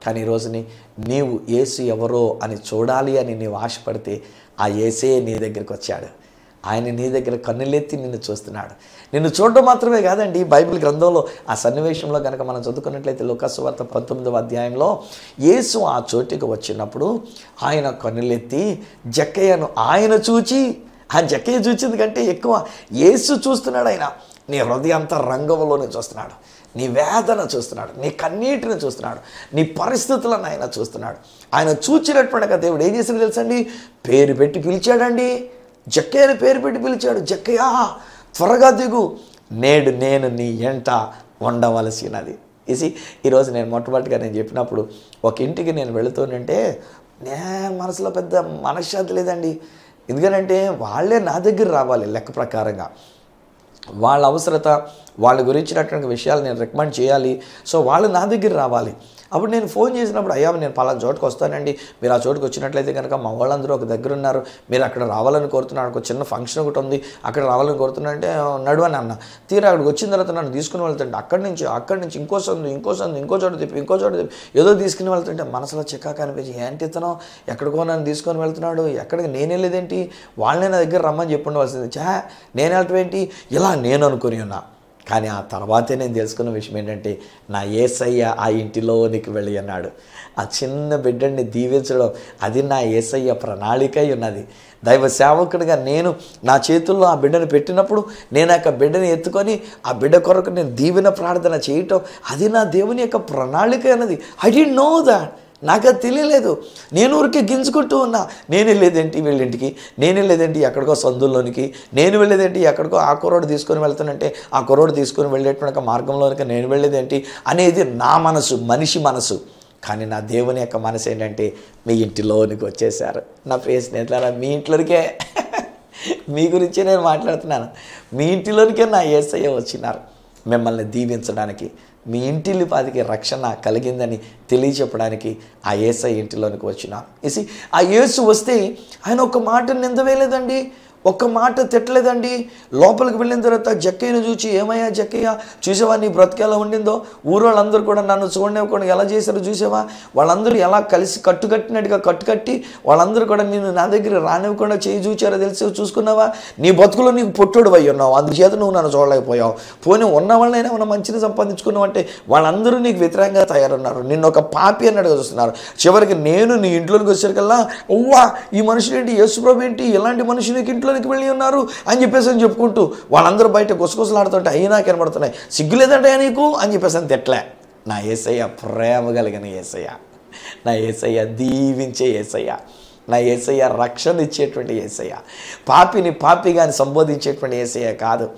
కానీ ఈరోజుని నీవు యేసు ఎవరో అని చూడాలి అని నీవు ఆశపడితే ఆ యేసే నీ దగ్గరికి వచ్చాడు. ఆయన నీ దగ్గర కన్నులెత్తి నిన్ను చూస్తున్నాడు. నిన్ను చూడడం మాత్రమే కాదండి, బైబిల్ గ్రంథంలో ఆ సన్నివేశంలో కనుక మనం చదువుకున్నట్లయితే లోక సువార్త 19వ అధ్యాయంలో యేసు ఆ చోటికి వచ్చినప్పుడు ఆయన కన్నులెత్తి జక్కయ్యను ఆయన చూచి, ఆ జక్కయ్య చూచింది కంటే ఎక్కువ యేసు చూస్తున్నాడు. ఆయన నీ హృదయంతా రంగంలోనే చూస్తున్నాడు, నీ వేదన చూస్తున్నాడు, నీ కన్నీటిని చూస్తున్నాడు, నీ పరిస్థితులను ఆయన చూస్తున్నాడు. ఆయన చూచినటువంటి దేవుడు ఏం చేశాడు తెలుసండి, పేరు పెట్టి పిలిచాడండి. జక్కయ్యని పేరు పెట్టి పిలిచాడు. జక్కయ్య త్వరగా దిగు, నేడు నేను నీ ఎంట ఉండవలసినది. ఈరోజు నేను మొట్టమొదటిగా నేను చెప్పినప్పుడు ఒక ఇంటికి నేను వెళుతూనంటే మనసులో పెద్ద మనశ్శాంతి లేదండి. ఎందుకంటే వాళ్ళే నా దగ్గర రావాలి లెక్క ప్రకారంగా, వాళ్ళ అవసరత వాళ్ళ గురించినటువంటి విషయాలు నేను రికమెండ్ చేయాలి. సో వాళ్ళు నా దగ్గర రావాలి. అప్పుడు నేను ఫోన్ చేసినప్పుడు, అయ్యా నేను పలానా చోటుకు వస్తానండి, మీరు ఆ చోటుకు వచ్చినట్లయితే కనుక మా వాళ్ళందరూ ఒక దగ్గర ఉన్నారు, మీరు అక్కడ రావాలని కోరుతున్నాను, ఒక చిన్న ఫంక్షన్ ఒకటి ఉంది, అక్కడ రావాలని కోరుతున్నా అంటే నడువని అన్న. తీరా అక్కడికి వచ్చిన తర్వాత నన్ను తీసుకుని వెళ్తుంటే అక్కడి నుంచి ఇంకో సందు ఇంకో చోట తిప్పి ఏదో తీసుకుని వెళ్తుంటే మనసులో చిక్కాక అనిపించి, ఏంటి ఇతను ఎక్కడికో నన్ను తీసుకొని వెళ్తున్నాడు, ఎక్కడికి నేను వెళ్ళేదేంటి, వాళ్ళనే నా దగ్గర రమ్మని చెప్పి ఉండవలసింది, నేను వెళ్ళటం ఏంటి, ఇలా నేను అనుకుని ఉన్నా. కానీ ఆ తర్వాతే నేను తెలుసుకున్న విషయం ఏంటంటే, నా యేసయ్య ఆ ఇంటిలోనికి వెళ్ళి అన్నాడు. ఆ చిన్న బిడ్డని దీవించడం, అది నా యేసయ్య ప్రణాళిక ఉన్నది. దైవ సేవకుడిగా నేను నా చేతుల్లో ఆ బిడ్డను పెట్టినప్పుడు, నేను ఆ బిడ్డని ఎత్తుకొని ఆ బిడ్డ కొరకు నేను దీవెన ప్రార్థన చేయటం, అది నా దేవుని యొక్క ప్రణాళిక అన్నది. I didn't know that. నాకు అది తెలియలేదు. నేను ఊరికే గింజుకుంటూ ఉన్నా. నేను వెళ్ళేదేంటి వీళ్ళింటికి, నేను వెళ్ళేదేంటి ఎక్కడికో సందుల్లోనికి, నేను వెళ్ళేదేంటి ఎక్కడికో ఆ కుర్రోడు తీసుకొని వెళ్తానంటే ఆ కుర్రోడు తీసుకొని వెళ్ళేటువంటి మార్గంలోనికి నేను వెళ్ళేదేంటి అనేది నా మనసు, మనిషి మనసు. కానీ నా దేవుని యొక్క మనసు ఏంటంటే, మీ ఇంటిలోనికి వచ్చేసారు. నా ప్రియ స్నేహితులారా, మీ ఇంట్లోనికే మీ గురించే నేను మాట్లాడుతున్నాను. మీ ఇంటిలోనికే నా యేసయ్య వచ్చినారు మిమ్మల్ని దీవించడానికి. మీ ఇంటిల్లిపాదికి రక్షణ కలిగిందని తెలియచెప్పడానికి ఆ యేసయ్య ఇంటిలోనికి వచ్చినారు. ఆ యేసు వస్తే ఆయన ఒక మాట నిందవేయలేదండి, ఒక్క మాట తిట్టలేదండి. లోపలికి వెళ్ళిన తర్వాత జక్కయ్యను చూసి, ఏమయ్యా జక్కయ్య, చూసావా నీ బ్రతుకు ఎలా ఉండిందో, ఊరోళ్ళందరూ కూడా నన్ను చూడనివ్వకుండా ఎలా చేశారో చూసావా, వాళ్ళందరూ ఎలా కలిసి కట్టుకట్టినట్టుగా కట్టుకట్టి వాళ్ళందరూ కూడా నేను నా దగ్గర రానివ్వకుండా చేయి చూచారో తెలిసి చూసుకున్నావా, నీ బతుకులో నీకు పొట్టుడు అయి ఉన్నావు, అందుచేత నువ్వు నన్ను చూడలేకపోయావు. పోనీ ఉన్న వాళ్ళైనా మనం మంచిని సంపాదించుకున్నావు అంటే వాళ్ళందరూ నీకు వ్యతిరేకంగా తయారున్నారు, నిన్ను ఒక పాపి అన్నట్టుగా చూస్తున్నారు. చివరికి నేను నీ ఇంట్లోకి వచ్చేసరికల్లా, ఓవా ఈ మనుషులు ఏంటి, యేసుప్రభు ఏంటి, ఎలాంటి మనుషులు నీకు ఇంట్లోనికి వెళ్ళి ఉన్నారు అని చెప్పేసి అని చెప్పుకుంటూ వాళ్ళందరూ బయట గుసగుసలాడుతుంటే అయినా కనబడుతున్నాయి, సిగ్గులేదంటే నీకు అని చెప్పేసి అని తిట్లే. నా యేసయ్య ప్రేమ కలిగిన యేసయ్య, నా యేసయ్య దీవించే యేసయ్య, నా యేసయ్య రక్షణ ఇచ్చేటువంటి యేసయ్య, పాపిని పాపిగాని సంబోధించేటువంటి యేసయ్య కాదు.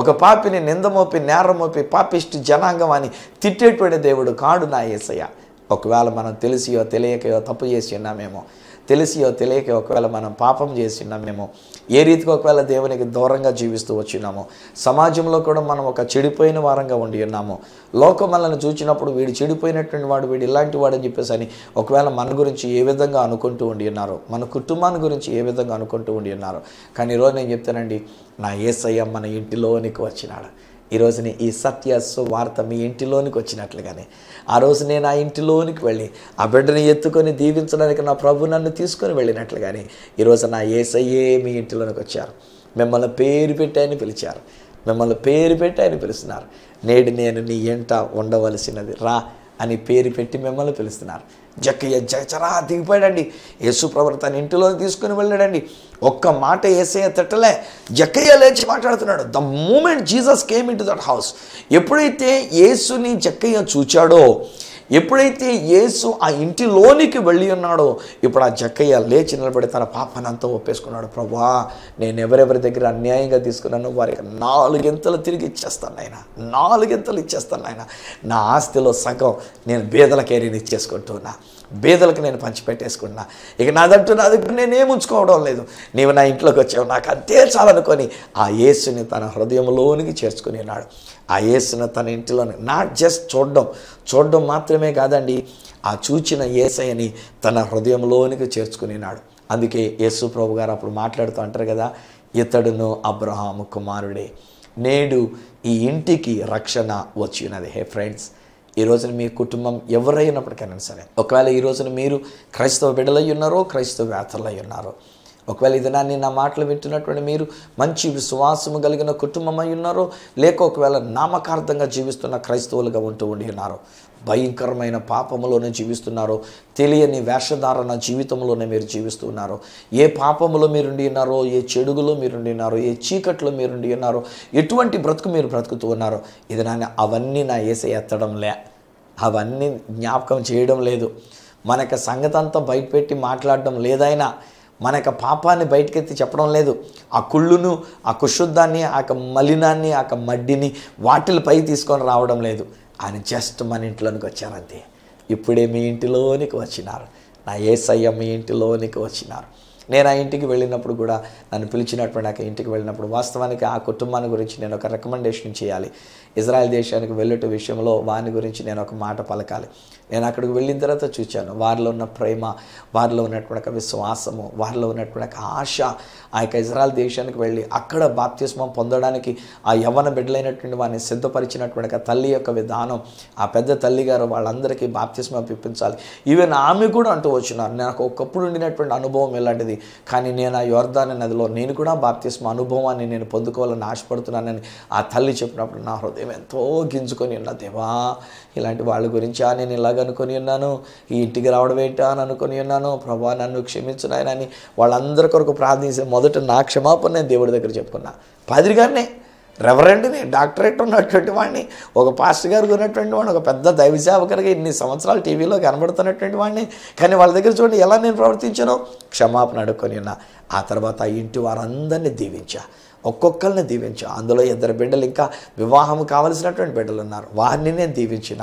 ఒక పాపిని నిందమోపి నేరమోపి పాపిష్టి జనాంగం అని తిట్టేటువంటి దేవుడు కాడు నా యేసయ్య. ఒకవేళ మనం తెలిసియో తెలియకయో తప్పు చేసి ఉన్నామేమో, తెలిసియో తెలియక ఒకవేళ మనం పాపం చేసి ఉన్నామేమో, ఏ రీతికి ఒకవేళ దేవునికి దూరంగా జీవిస్తూ వచ్చినామో, సమాజంలో కూడా మనం ఒక చెడిపోయిన వారంగా ఉండి ఉన్నాము. లోకం మనల్ని చూచినప్పుడు వీడు చెడిపోయినటువంటి వాడు, వీడు ఇలాంటి వాడు అని చెప్పేసి అని ఒకవేళ మన గురించి ఏ విధంగా అనుకుంటూ ఉండి ఉన్నారు, మన కుటుంబాన్ని గురించి ఏ విధంగా అనుకుంటూ ఉండి ఉన్నారు. కానీ ఈరోజు నేను చెప్తానండి, నా యేసయ్య మన ఇంటిలోనికి వచ్చినాడు. ఈరోజుని ఈ సత్య సువార్త మీ ఇంటిలోనికి వచ్చినట్లుగానే ఆ రోజు నేను ఆ ఇంటిలోనికి వెళ్ళి ఆ బిడ్డని ఎత్తుకొని దీవించడానికి నా ప్రభు నన్ను తీసుకొని వెళ్ళినట్లుగానే ఈరోజు నా యేసయ్యే మీ ఇంటిలోనికి వచ్చారు. మిమ్మల్ని పేరు పెట్టి ఆయన పిలిచారు, మిమ్మల్ని పేరు పెట్టి ఆయన పిలుస్తున్నారు. నేడు నేను నీ ఎంట ఉండవలసినది రా అని పేరు పెట్టి మిమ్మల్ని పిలుస్తున్నారు. జక్కయ్య జచరా దిగిపోయాడండి, యేసు ప్రభు తన ఇంటిలో తీసుకుని వెళ్ళాడండి. ఒక్క మాట యేసయ్య తిట్టలే, జక్కయ్య లేచి మాట్లాడుతున్నాడు. The moment Jesus came in to that house, ఎప్పుడైతే యేసుని జక్కయ్య చూచాడో, ఎప్పుడైతే యేసు ఆ ఇంటిలోనికి వెళ్ళి ఉన్నాడో, ఇప్పుడు ఆ జక్కయ్య లేచి నిలబడి తన పాపనంతా ఒప్పేసుకున్నాడు. ప్రభువా, నేను ఎవరెవరి దగ్గర అన్యాయంగా తీసుకున్నాను వారికి 4 గింతలు తిరిగి ఇచ్చేస్తాను ఆయన, 4 గింతలు ఇచ్చేస్తాను ఆయన. నా ఆస్తిలో సగం నేను బేదలకే నేను ఇచ్చేసుకుంటున్నా, బేదలకు నేను పంచిపెట్టేసుకున్నా. ఇక నా దగ్గర నేనేం ఉంచుకోవడం లేదు, నీవు నా ఇంట్లోకి వచ్చావు, నాకు అంతే చాలనుకొని ఆ యేసుని తన హృదయంలోనికి చేర్చుకుని ఉన్నాడు. ఆ యేసుని తన ఇంటిలోని నాట్ జస్ట్ చూడడం మాత్రమే కాదండి, ఆ చూచిన యేసయ్యని తన హృదయంలోనికి చేర్చుకున్నాడు. అందుకే యేసు ప్రభు గారు అప్పుడు మాట్లాడుతూ అంటారు కదా, ఇతడును అబ్రహాము కుమారుడే, నేడు ఈ ఇంటికి రక్షణ వచ్చినది. హే ఫ్రెండ్స్, ఈ రోజున మీ కుటుంబం ఎవరైనప్పటికైనా సరే, ఒకవేళ ఈ రోజున మీరు క్రైస్తవ బిడ్డలై ఉన్నారో, క్రైస్తవ వేతలై ఉన్నారో, ఒకవేళ ఇది నా మాటలు వింటున్నటువంటి మీరు మంచి విశ్వాసము కలిగిన కుటుంబం అయి ఉన్నారో, లేక ఒకవేళ నామకార్థంగా జీవిస్తున్న క్రైస్తవులుగా ఉంటూ ఉండి ఉన్నారో, భయంకరమైన పాపములోనే జీవిస్తున్నారో, తెలియని వేషధారణ జీవితంలోనే మీరు జీవిస్తున్నారో, ఏ పాపములో మీరుండి ఉన్నారో, ఏ చెడుగులో మీరుండి ఉన్నారో, ఏ చీకట్లో మీరుండి ఉన్నారో, ఎటువంటి బ్రతుకు మీరు బ్రతుకుతూ ఉన్నారో, ఇది అవన్నీ నా యేసయ్య ఎత్తడంలే, అవన్నీ జ్ఞాపకం చేయడం లేదు. మనకు సంగతి అంతా బయటపెట్టి మాట్లాడడం లేదైనా, మనకు పాపాన్ని బయటకెత్తి చెప్పడం లేదు. ఆ కుళ్ళును, ఆ కుశుద్ధాన్ని, ఆ మలినాన్ని, ఆ మడ్డిని వాటిలపై తీసుకొని రావడం లేదు. ఆయన జస్ట్ మన ఇంట్లోనికి వచ్చారంతే. ఇప్పుడే మీ ఇంటిలోనికి వచ్చినారు, నా యేసయ్య మీ ఇంటిలోనికి వచ్చినారు. నేను ఆ ఇంటికి వెళ్ళినప్పుడు కూడా, నన్ను పిలిచినటువంటి ఆ ఇంటికి వెళ్ళినప్పుడు వాస్తవానికి ఆ కుటుంబాన్ని గురించి నేను ఒక రికమెండేషన్ చేయాలి. ఇజ్రాయెల్ దేశానికి వెళ్ళేట విషయంలో వాని గురించి నేను ఒక మాట పలకాలి. నేను అక్కడికి వెళ్ళిన తర్వాత చూశాను వారిలో ఉన్న ప్రేమ, వారిలో ఉన్నటువంటి విశ్వాసము, వారిలో ఉన్నటువంటి ఆశ. ఆ యొక్క ఇజ్రాయెల్ దేశానికి వెళ్ళి అక్కడ బాప్తిస్మం పొందడానికి ఆ యవ్వన బిడ్డలైనటువంటి వారిని సిద్ధపరిచినటువంటి తల్లి యొక్క విధానం, ఆ పెద్ద తల్లి గారు వాళ్ళందరికీ బాప్తిస్మం ఇప్పించాలి. ఈవెన్ ఆమె కూడా అంటూ వచ్చినారు, నాకు ఒకప్పుడు ఉండినటువంటి అనుభవం ఇలాంటిది, కానీ నేను ఆ యోర్దాను నదిలో నేను కూడా బాప్తిస్మ అనుభవాన్ని నేను పొందుకోవాలని ఆశపడుతున్నానని ఆ తల్లి చెప్పినప్పుడు నా హృదయం ఎంతో గింజుకొని ఉన్న, దేవా ఇలాంటి వాళ్ళ గురించి నేను ఇలాగ అనుకొని ఉన్నాను, ఈ ఇంటికి రావడం ఏంటా అని అనుకొని ఉన్నాను, ప్రభా నన్ను క్షమించున్నాయనని వాళ్ళందరి కొరకు ప్రార్థించి మొదట నా క్షమాపణ నేను దేవుడి దగ్గర చెప్పుకున్నా. పాదిరి గారిని, రెవరెండ్ని, డాక్టరేట్ ఉన్నటువంటి వాడిని, ఒక పాస్టర్ గారు ఉన్నటువంటి వాడిని, ఒక పెద్ద దైవ సేవకుడిగా ఇన్ని సంవత్సరాలు టీవీలో కనబడుతున్నటువంటి వాడిని, కానీ వాళ్ళ దగ్గర చూడండి ఎలా నేను ప్రవర్తించానో క్షమాపణ అడుక్కొని ఉన్నా. ఆ తర్వాత ఆ ఇంటి వారందరినీ దీవించా, ఒక్కొక్కరిని దీవించా. అందులో 2 బిడ్డలు ఇంకా వివాహం కావలసినటువంటి బిడ్డలు ఉన్నారు, వారిని నేను దీవించిన.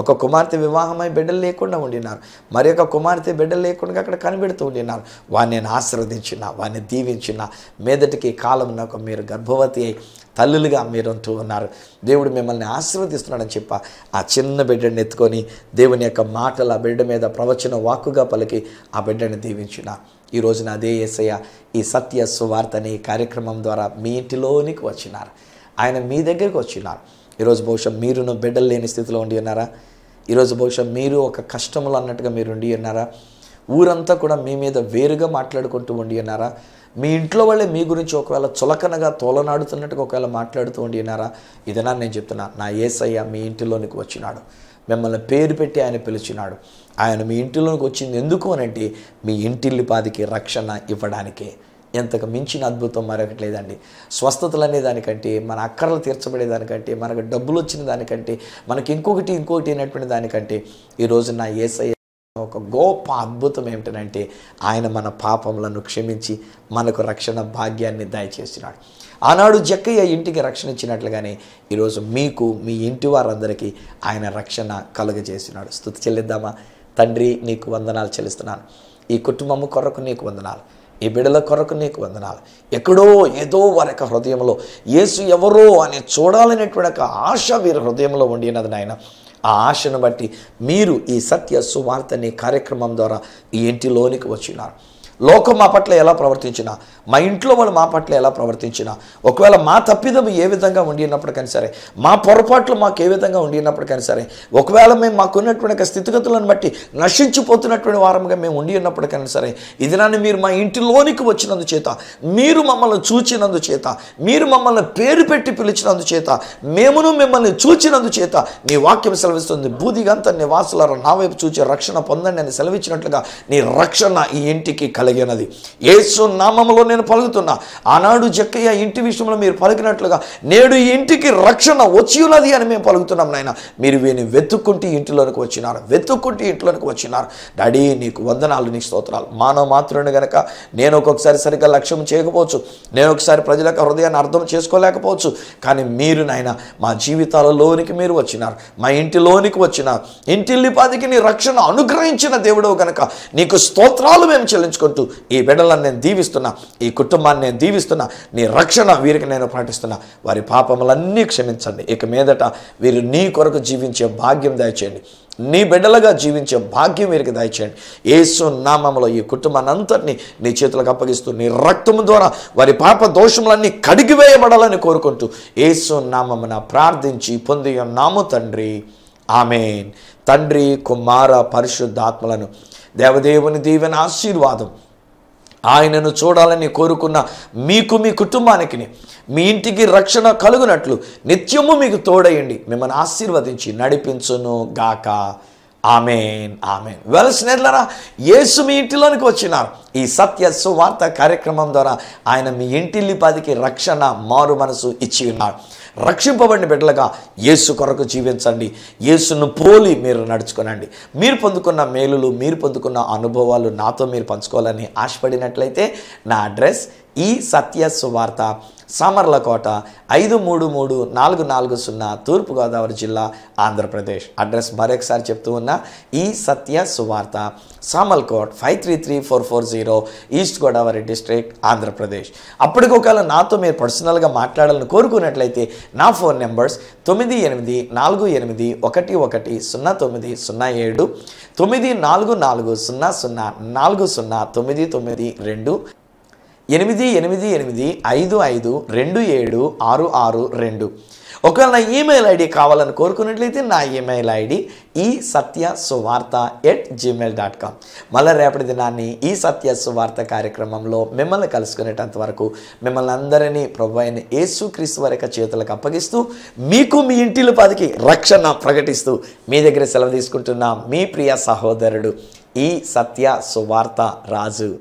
ఒక కుమార్తె వివాహమై బిడ్డలు లేకుండా ఉండినారు, మరి ఒక కుమార్తె బిడ్డలు లేకుండా అక్కడ కనిపెడుతూ ఉండినారు. వారిని నేను ఆశీర్వదించిన, వారిని దీవించిన. మీదటికి కాలం నాకు మీరు గర్భవతి అయి తల్లులుగా మీరు అంటూ ఉన్నారు, దేవుడు మిమ్మల్ని ఆశీర్వదిస్తున్నాడని చెప్ప ఆ చిన్న బిడ్డని ఎత్తుకొని దేవుని యొక్క మాటలు ఆ బిడ్డ మీద ప్రవచన వాక్కుగా పలికి ఆ బిడ్డని దీవించిన. ఈ రోజున అదే యేసయ్య ఈ సత్య సువార్త అనే కార్యక్రమం ద్వారా మీ ఇంటిలోనికి వచ్చినారు, ఆయన మీ దగ్గరికి వచ్చినారు. ఈరోజు బహుశా మీరును బిడ్డలు లేని స్థితిలో ఉండి ఉన్నారా? ఈరోజు బహుశా మీరు ఒక కష్టములు అన్నట్టుగా మీరు ఉండి ఉన్నారా? ఊరంతా కూడా మీ మీద వేరుగా మాట్లాడుకుంటూ ఉండి ఉన్నారా? మీ ఇంట్లో వాళ్ళే మీ గురించి ఒకవేళ చులకనగా తోలనాడుతున్నట్టుగా ఒకవేళ మాట్లాడుతూ ఉండి ఉన్నారా? ఇదనా నేను చెప్తున్నా, నా యేసయ్య మీ ఇంటిలోనికి వచ్చినాడు, మిమ్మల్ని పేరు పెట్టి ఆయన పిలిచినాడు. ఆయన మీ ఇంటిలోకి వచ్చింది ఎందుకు అనంటే మీ ఇంటిల్లిపాదికి రక్షణ ఇవ్వడానికే. ఎంతకు మించిన అద్భుతం మరొకటి లేదండి. స్వస్థతలు అనే దానికంటే, మన అక్కర్లు తీర్చబడేదానికంటే, మనకు డబ్బులు వచ్చిన దానికంటే, మనకి ఇంకొకటి అయినటువంటి దానికంటే ఈరోజు నా యేసయ్య ఒక గొప్ప అద్భుతం ఏమిటంటే ఆయన మన పాపములను క్షమించి మనకు రక్షణ భాగ్యాన్ని దయచేసినాడు. ఆనాడు జక్కయ్య ఇంటికి రక్షణ ఇచ్చినట్లుగానే ఈరోజు మీకు, మీ ఇంటి వారందరికీ ఆయన రక్షణ కలుగజేసినాడు. స్తుతి చెల్లిద్దామా? తండ్రి నీకు వందనాలు చెల్లిస్తున్నాను, ఈ కుటుంబము కొరకు నీకు వందనాలు, ఈ బిడ్డల కొరకు నీకు వందనాలు. ఎక్కడో ఏదో వారి యొక్క హృదయంలో యేసు ఎవరో అని చూడాలనేటువంటి ఆశ వీరి హృదయంలో ఉండినది నాయన. ఆ ఆశను బట్టి మీరు ఈ సత్య సువార్త అనే కార్యక్రమం ద్వారా ఈ ఇంటిలోనికి వచ్చినారు. లోకం మా పట్ల ఎలా ప్రవర్తించినా, మా ఇంట్లో వాళ్ళు మా పట్ల ఎలా ప్రవర్తించినా, ఒకవేళ మా తప్పిదం ఏ విధంగా ఉండినప్పటికైనా సరే, మా పొరపాట్లు మాకు ఏ విధంగా ఉండినప్పటికైనా సరే, ఒకవేళ మేము మాకున్నటువంటి స్థితిగతులను బట్టి నశించిపోతున్నటువంటి వారంగా మేము ఉండి ఉన్నప్పటికైనా సరే, ఇది నన్ను మీరు మా ఇంటిలోనికి వచ్చినందు చేత, మీరు మమ్మల్ని చూచినందు చేత, మీరు మమ్మల్ని పేరు పెట్టి పిలిచినందు చేత, మేమును మిమ్మల్ని చూచినందు చేత నీ వాక్యం సెలవిస్తుంది, బూదిగంత నివాసులారా నా వైపు చూచి రక్షణ పొందండి అని సెలవిచ్చినట్లుగా నీ రక్షణ ఈ ఇంటికి కలిగినది. యేసు నామములో నేను పలుకుతున్నా. ఆనాడు జక్కయ్య ఇంటి విషయంలో మీరు పలికినట్లుగా నేడు ఈ ఇంటికి రక్షణ వచ్చి ఉన్నది అని మేము పలుకుతున్నాం నాయన. మీరు వీని వెతుక్కుంటే ఇంటిలోనికి వచ్చినారు. డాడీ నీకు వందనాలు, నీకు స్తోత్రాలు. మానవ మాత్రుని గనక నేను ఒక్కొక్కసారి సరిగ్గా లక్ష్యం చేయకపోవచ్చు, నేను ఒకసారి ప్రజల యొక్క హృదయాన్ని అర్థం చేసుకోలేకపోవచ్చు, కానీ మీరు నాయన మా జీవితాలలోనికి మీరు వచ్చినారు, మా ఇంటిలోనికి వచ్చినారు. ఇంటిల్లిపాదికి నీ రక్షణ అనుగ్రహించిన దేవుడు గనక నీకు స్తోత్రాలు మేము చెల్లించుకుంటూ ఈ బిడ్డలను నేను దీవిస్తున్నా, ఈ కుటుంబాన్ని నేను దీవిస్తున్నా, నీ రక్షణ వీరికి నేను ప్రకటిస్తున్నా. వారి పాపములన్నీ క్షమించండి. ఇక మీదట వీరు నీ కొరకు జీవించే భాగ్యం దయచేయండి, నీ బిడ్డలుగా జీవించే భాగ్యం వీరికి దయచేయండి. యేసు నామములో ఈ కుటుంబాన్ని అంతటినీ నీ చేతులకు అప్పగిస్తూ నీ రక్తము ద్వారా వారి పాప దోషములన్నీ కడిగివేయబడాలని కోరుకుంటూ యేసు నామమున ప్రార్థించి పొంది ఉన్నాము తండ్రి, ఆమేన్. తండ్రి, కుమార, పరిశుద్ధాత్మలను దేవదేవుని దీవెన ఆశీర్వాదం ఆయనను చూడాలని కోరుకున్న మీకు, మీ కుటుంబానికి, మీ ఇంటికి రక్షణ కలుగునట్లు నిత్యము మీకు తోడయండి, మిమ్మల్ని ఆశీర్వదించి నడిపించును గాక. ఆమేన్, ఆమేన్. స్నేహితులారా, యేసు మీ ఇంటిలోనికి వచ్చినారు. ఈ సత్య సువార్త కార్యక్రమం ద్వారా ఆయన మీ ఇంటిల్లిపాదికి రక్షణ, మారు మనసు ఇచ్చి ఉన్నారు. రక్షింపబడిన బిడ్డలుగా యేసు కొరకు జీవించండి, యేసును పోలి మీరు నడుచుకోనండి. మీరు పొందుకున్న మేలులు, మీరు పొందుకున్న అనుభవాలు నాతో మీరు పంచుకోవాలని ఆశపడినట్లయితే నా అడ్రస్ ఈ సత్య సువార్త, సామర్లకోట 533440 తూర్పుగోదావరి జిల్లా ఆంధ్రప్రదేశ్. అడ్రస్ మరొకసారి చెప్తూ ఉన్నా, ఈ సత్య సువార్త, సామర్లకోట్ 533440 ఈస్ట్ గోదావరి డిస్ట్రిక్ట్ ఆంధ్రప్రదేశ్. అప్పటికి ఒకవేళ నాతో మీరు పర్సనల్గా మాట్లాడాలని కోరుకున్నట్లయితే నా ఫోన్ నెంబర్స్ 9848110907, 9440040992, 8888552762. ఒకవేళ నా ఈమెయిల్ ఐడి కావాలని కోరుకున్నట్లయితే నా ఈమెయిల్ ఐడి isathyasuvartha@gmail.com. మళ్ళీ రేపటి దినాన్ని ఈ సత్య సువార్త కార్యక్రమంలో మిమ్మల్ని కలుసుకునేటంత వరకు మిమ్మల్ని అందరినీ ప్రభువైన యేసుక్రీస్తు వారి యొక్క చేతులకు అప్పగిస్తూ మీకు మీ ఇంటిలో పదికి రక్షణ ప్రకటిస్తూ మీ దగ్గర సెలవు తీసుకుంటున్న మీ ప్రియ సహోదరుడు ఈ సత్య సువార్త రాజు.